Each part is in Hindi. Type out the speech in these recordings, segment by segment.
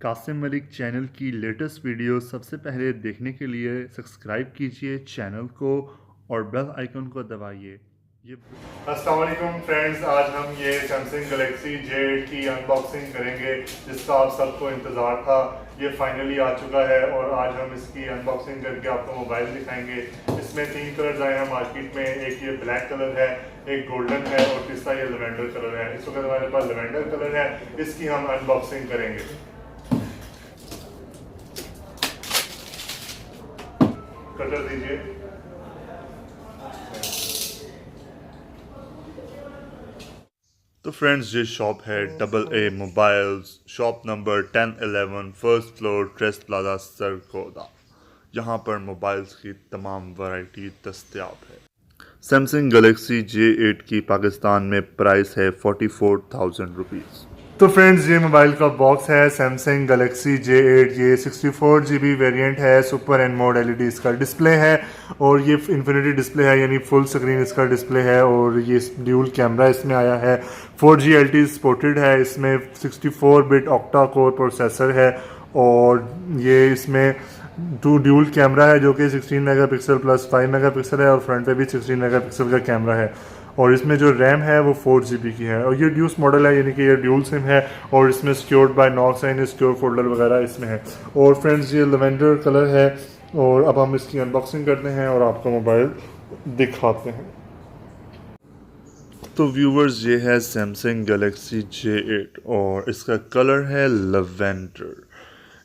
कासिम मलिक चैनल की लेटेस्ट वीडियो सबसे पहले देखने के लिए सब्सक्राइब कीजिए चैनल को और बेल आइकन को दबाइए। ये अस्सलाम वालेकुम फ्रेंड्स, आज हम ये सैमसंग गैलेक्सी J8 की अनबॉक्सिंग करेंगे जिसका आप सबको इंतज़ार था। ये फाइनली आ चुका है और आज हम इसकी अनबॉक्सिंग करके आपको मोबाइल दिखाएंगे। इसमें 3 कलर्स आए हैं मार्केट में, एक ये ब्लैक कलर है, एक गोल्डन है और तीसरा ये लेवेंडर कलर है। इस वक्त हमारे पास लेवेंडर कलर है, इसकी हम अनबॉक्सिंग करेंगे। कटर दीजिए। तो फ्रेंड्स, ये शॉप है AA mobiles, shop number 1011, first floor, trace plaza, Sargodha. यहाँ पर मोबाइल्स की तमाम वैरायटी दस्तयाब है। सैमसंग गैलेक्सी J8 की पाकिस्तान में प्राइस है 44,000 रुपीज़। तो फ्रेंड्स, ये मोबाइल का बॉक्स है सैमसंग गैलेक्सी J8। ये 64 GB वेरिएंट है, सुपर एंड मोड LED इसका डिस्प्ले है और ये इन्फिनिटी डिस्प्ले है, यानी फुल स्क्रीन इसका डिस्प्ले है। और ये ड्यूल कैमरा इसमें आया है, 4G LTE सपोर्टेड है। इसमें 64 बिट ऑक्टा कोर प्रोसेसर है और ये इसमें ड्यूल कैमरा है जो कि 16 मेगापिक्सल प्लस 5 मेगापिक्सल है और फ्रंट पे भी 16 मेगापिक्सल का कैमरा है। और इसमें जो रैम है वो 4 GB की है और ये ड्यूस मॉडल है, यानी कि ये ड्यूल सिम है और इसमें secured by Knox and secure folder वगैरह इसमें है। और फ्रेंड्स, ये लेवेंडर कलर है और अब हम इसकी अनबॉक्सिंग करते हैं और आपको मोबाइल दिखाते हैं। तो व्यूवर्स, ये है सैमसंग गैलेक्सी J8 और इसका कलर है लेवेंडर।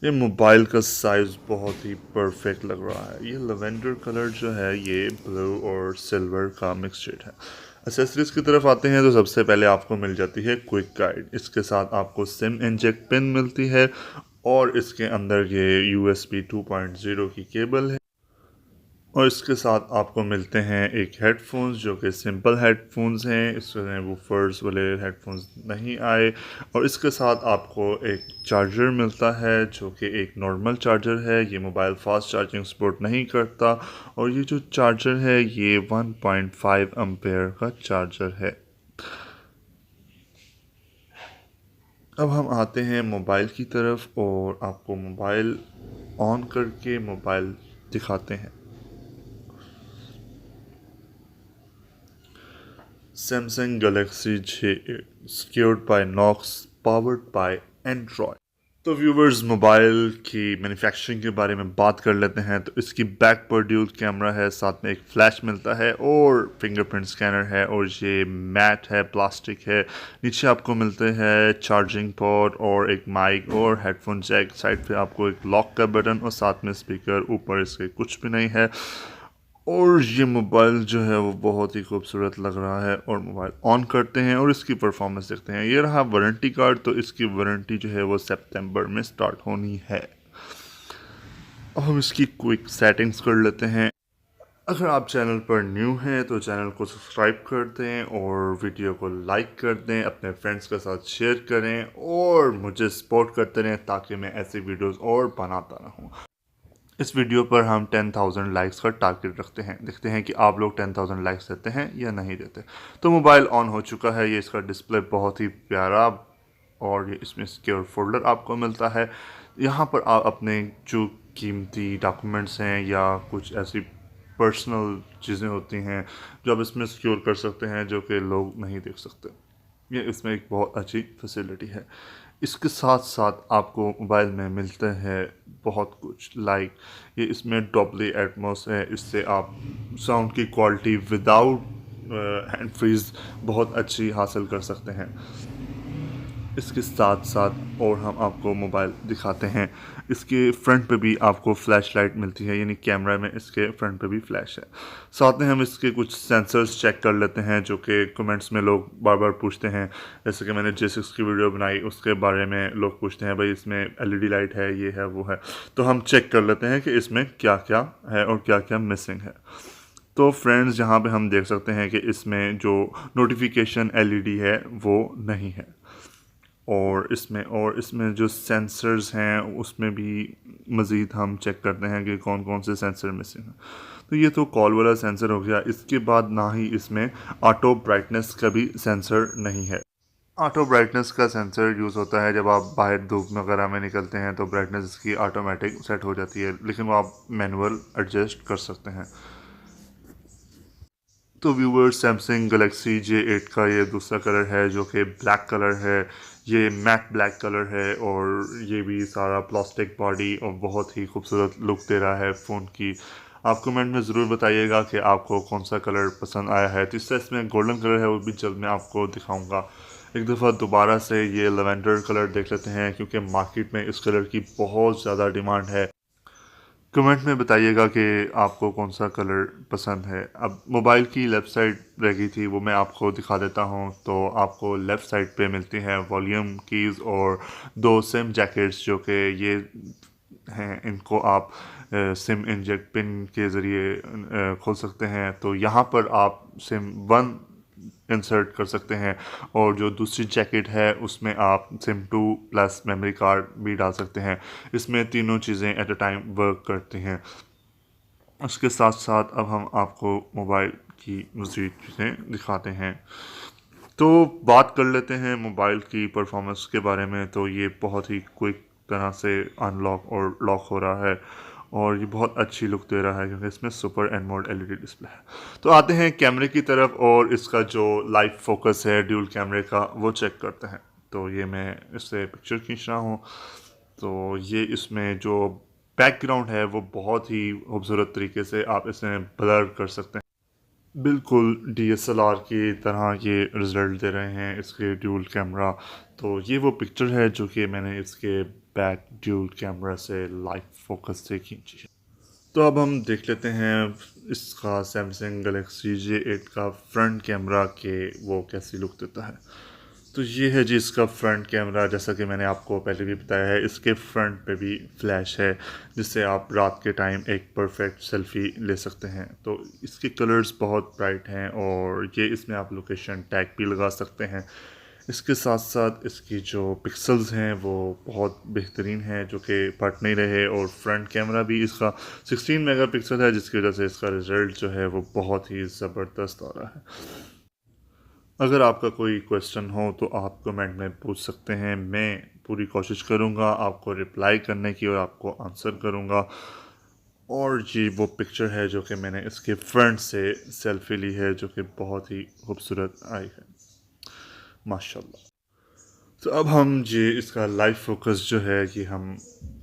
ये मोबाइल का साइज़ बहुत ही परफेक्ट लग रहा है। ये लेवेंडर कलर जो है ये ब्लू और सिल्वर का मिक्सचर है। एसेसरीज की तरफ आते हैं तो सबसे पहले आपको मिल जाती है क्विक गाइड। इसके साथ आपको सिम इंजेक्ट पिन मिलती है और इसके अंदर ये USB 2.0 की केबल है। और इसके साथ आपको मिलते हैं एक हेडफोन्स जो कि सिंपल हेडफोन्स हैं, इसमें वूफर्स वाले हेडफोन्स नहीं आए। और इसके साथ आपको एक चार्जर मिलता है जो कि एक नॉर्मल चार्जर है, ये मोबाइल फास्ट चार्जिंग सपोर्ट नहीं करता। और ये जो चार्जर है ये 1.5 एम्पेयर का चार्जर है। अब हम आते हैं मोबाइल की तरफ और आपको मोबाइल ऑन करके मोबाइल दिखाते हैं। Samsung Galaxy J8 secured by Knox, powered by Android। तो व्यूवर्स, मोबाइल की मैन्युफैक्चरिंग के बारे में बात कर लेते हैं। तो इसकी बैक पर ड्यूल कैमरा है, साथ में एक फ्लैश मिलता है और फिंगरप्रिंट स्कैनर है और ये मैट है, प्लास्टिक है। नीचे आपको मिलते हैं चार्जिंग पोर्ट और एक माइक और हेडफोन जैक। साइड पे आपको एक लॉक का बटन और साथ में स्पीकर। ऊपर इसके कुछ भी नहीं है और ये मोबाइल जो है वो बहुत ही खूबसूरत लग रहा है। और मोबाइल ऑन करते हैं और इसकी परफॉर्मेंस देखते हैं। ये रहा वारंटी कार्ड। तो इसकी वारंटी जो है वो सितंबर में स्टार्ट होनी है। अब हम इसकी क्विक सेटिंग्स कर लेते हैं। अगर आप चैनल पर न्यू हैं तो चैनल को सब्सक्राइब कर दें और वीडियो को लाइक कर दें, अपने फ्रेंड्स के साथ शेयर करें और मुझे सपोर्ट करते रहें ताकि मैं ऐसी वीडियोस और बनाता रहूं। इस वीडियो पर हम 10,000 लाइक्स का टारगेट रखते हैं। देखते हैं कि आप लोग 10,000 लाइक्स देते हैं या नहीं देते। तो मोबाइल ऑन हो चुका है। ये इसका डिस्प्ले बहुत ही प्यारा और ये इसमें सिक्योर फोल्डर आपको मिलता है। यहाँ पर आप अपने जो कीमती डॉक्यूमेंट्स हैं या कुछ ऐसी पर्सनल चीज़ें होती हैं जो आप इसमें सिक्योर कर सकते हैं जो कि लोग नहीं देख सकते। ये इसमें एक बहुत अच्छी फैसिलिटी है। इसके साथ साथ आपको मोबाइल में मिलते हैं बहुत कुछ, लाइक ये इसमें डॉल्बी एटमॉस है। इससे आप साउंड की क्वालिटी विदाउट हैंड फ्रीज बहुत अच्छी हासिल कर सकते हैं। इसके साथ साथ और हम आपको मोबाइल दिखाते हैं। इसके फ्रंट पे भी आपको फ्लैश लाइट मिलती है, यानी कैमरा में इसके फ्रंट पे भी फ्लैश है। साथ में हम इसके कुछ सेंसर्स चेक कर लेते हैं जो कि कमेंट्स में लोग बार बार पूछते हैं। जैसे कि मैंने J6 की वीडियो बनाई, उसके बारे में लोग पूछते हैं भाई इसमें LED लाइट है, ये है, वो है। तो हम चेक कर लेते हैं कि इसमें क्या क्या है और क्या क्या मिसिंग है। तो फ्रेंड्स, यहाँ पे हम देख सकते हैं कि इसमें जो नोटिफिकेशन LED है वो नहीं है। और इसमें जो सेंसर्स हैं उसमें भी मज़ीद हम चेक करते हैं कि कौन कौन से सेंसर मिसिंग हैं। तो ये तो कॉल वाला सेंसर हो गया। इसके बाद ना ही इसमें ऑटो ब्राइटनेस का भी सेंसर नहीं है। ऑटो ब्राइटनेस का सेंसर यूज़ होता है जब आप बाहर धूप में वगैरह में निकलते हैं तो ब्राइटनेस इसकी ऑटोमेटिक सेट हो जाती है, लेकिन वो आप मैनुअल एडजस्ट कर सकते हैं। तो व्यूवर्स, सैमसंग गलेक्सी J8 का ये दूसरा कलर है जो कि ब्लैक कलर है। ये मैट ब्लैक कलर है और ये भी सारा प्लास्टिक बॉडी और बहुत ही खूबसूरत लुक दे रहा है फ़ोन की। आप कमेंट में ज़रूर बताइएगा कि आपको कौन सा कलर पसंद आया है। तीसरा इसमें गोल्डन कलर है, वो भी जल्द मैं आपको दिखाऊंगा। एक दफ़ा दोबारा से ये लवेंडर कलर देख लेते हैं क्योंकि मार्केट में इस कलर की बहुत ज़्यादा डिमांड है। कमेंट में बताइएगा कि आपको कौन सा कलर पसंद है। अब मोबाइल की लेफ़्ट साइड रह गई थी, वो मैं आपको दिखा देता हूँ। तो आपको लेफ़्ट साइड पे मिलती हैं वॉल्यूम कीज़ और दो सिम जैकेट्स जो कि ये हैं। इनको आप सिम इंजेक्ट पिन के ज़रिए खोल सकते हैं। तो यहाँ पर आप सिम वन इंसर्ट कर सकते हैं और जो दूसरी जैकेट है उसमें आप सिम 2 प्लस मेमोरी कार्ड भी डाल सकते हैं। इसमें तीनों चीज़ें एट अ टाइम वर्क करती हैं। उसके साथ साथ अब हम आपको मोबाइल की मज़ीद चीज़ें दिखाते हैं। तो बात कर लेते हैं मोबाइल की परफॉर्मेंस के बारे में। तो ये बहुत ही क्विक तरह से अनलॉक और लॉक हो रहा है और ये बहुत अच्छी लुक दे रहा है क्योंकि इसमें सुपर एनमोड एलईडी डिस्प्ले है। तो आते हैं कैमरे की तरफ और इसका जो लाइव फोकस है ड्यूल कैमरे का वो चेक करते हैं। तो ये मैं इससे पिक्चर खींच रहा हूँ। तो ये इसमें जो बैकग्राउंड है वो बहुत ही खूबसूरत तरीके से आप इसे ब्लर कर सकते हैं। बिल्कुल डीएसएलआर की तरह ये रिज़ल्ट दे रहे हैं इसके ड्यूल कैमरा। तो ये वो पिक्चर है जो कि मैंने इसके बैक ड्यूल कैमरा से लाइव फोकस से खींची है। तो अब हम देख लेते हैं इसका सैमसंग गलेक्सी J8 का फ्रंट कैमरा के वो कैसी लुक देता है। तो ये है जी इसका फ्रंट कैमरा। जैसा कि मैंने आपको पहले भी बताया है, इसके फ्रंट पे भी फ्लैश है जिससे आप रात के टाइम एक परफेक्ट सेल्फी ले सकते हैं। तो इसके कलर्स बहुत ब्राइट हैं और ये इसमें आप लोकेशन टैग भी लगा सकते हैं। इसके साथ साथ इसकी जो पिक्सल्स हैं वो बहुत बेहतरीन हैं जो कि फट नहीं रहे और फ्रंट कैमरा भी इसका 16 मेगापिक्सल है जिसकी वजह से इसका रिज़ल्ट जो है वो बहुत ही ज़बरदस्त आ रहा है। अगर आपका कोई क्वेश्चन हो तो आप कमेंट में पूछ सकते हैं। मैं पूरी कोशिश करूँगा आपको रिप्लाई करने की और आपको आंसर करूँगा। और ये वो पिक्चर है जो कि मैंने इसके फ्रंट से सेल्फी ली है जो कि बहुत ही खूबसूरत आई है, माशाल्लाह। तो अब हम ये इसका लाइव फोकस जो है कि हम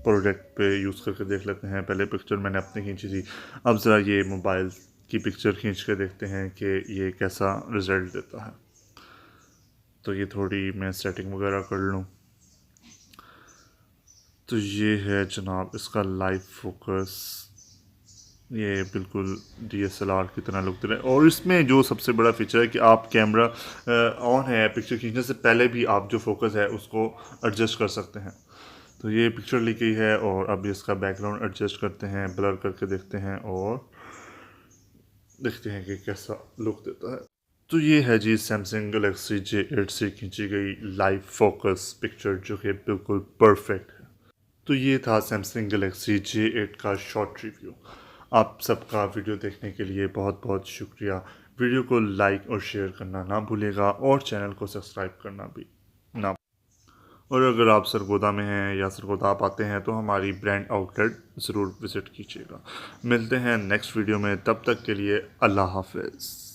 प्रोडक्ट पे यूज़ करके देख लेते हैं। पहले पिक्चर मैंने अपनी खींची थी, अब ज़रा ये मोबाइल की पिक्चर खींच के देखते हैं कि ये कैसा रिज़ल्ट देता है। तो ये थोड़ी मैं सेटिंग वगैरह कर लूँ। तो ये है जनाब इसका लाइव फोकस। ये बिल्कुल डीएसएलआर की तरह लुक दे रहा है और इसमें जो सबसे बड़ा फीचर है कि आप कैमरा ऑन है, पिक्चर खींचने से पहले भी आप जो फोकस है उसको एडजस्ट कर सकते हैं। तो ये पिक्चर ली गई है और अब इसका बैकग्राउंड एडजस्ट करते हैं, ब्लर करके देखते हैं और देखते हैं कि कैसा लुक देता है। तो ये है जी सैमसंग गलेक्सी J8 से खींची गई लाइव फोकस पिक्चर जो कि बिल्कुल परफेक्ट है। तो ये था सैमसंग गलेक्सी J8 का शॉर्ट रिव्यू। आप सबका वीडियो देखने के लिए बहुत बहुत शुक्रिया। वीडियो को लाइक और शेयर करना ना भूलिएगा और चैनल को सब्सक्राइब करना भी ना। और अगर आप सरगोदा में हैं या सरगोदा आप आते हैं तो हमारी ब्रांड आउटलेट ज़रूर विज़िट कीजिएगा। मिलते हैं नेक्स्ट वीडियो में, तब तक के लिए अल्लाह हाफ़िज़।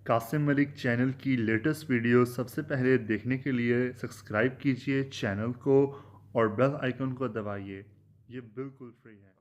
कासिम मलिक चैनल की लेटेस्ट वीडियो सबसे पहले देखने के लिए सब्सक्राइब कीजिए चैनल को और बेल आइकन को दबाइए। ये बिल्कुल फ्री है।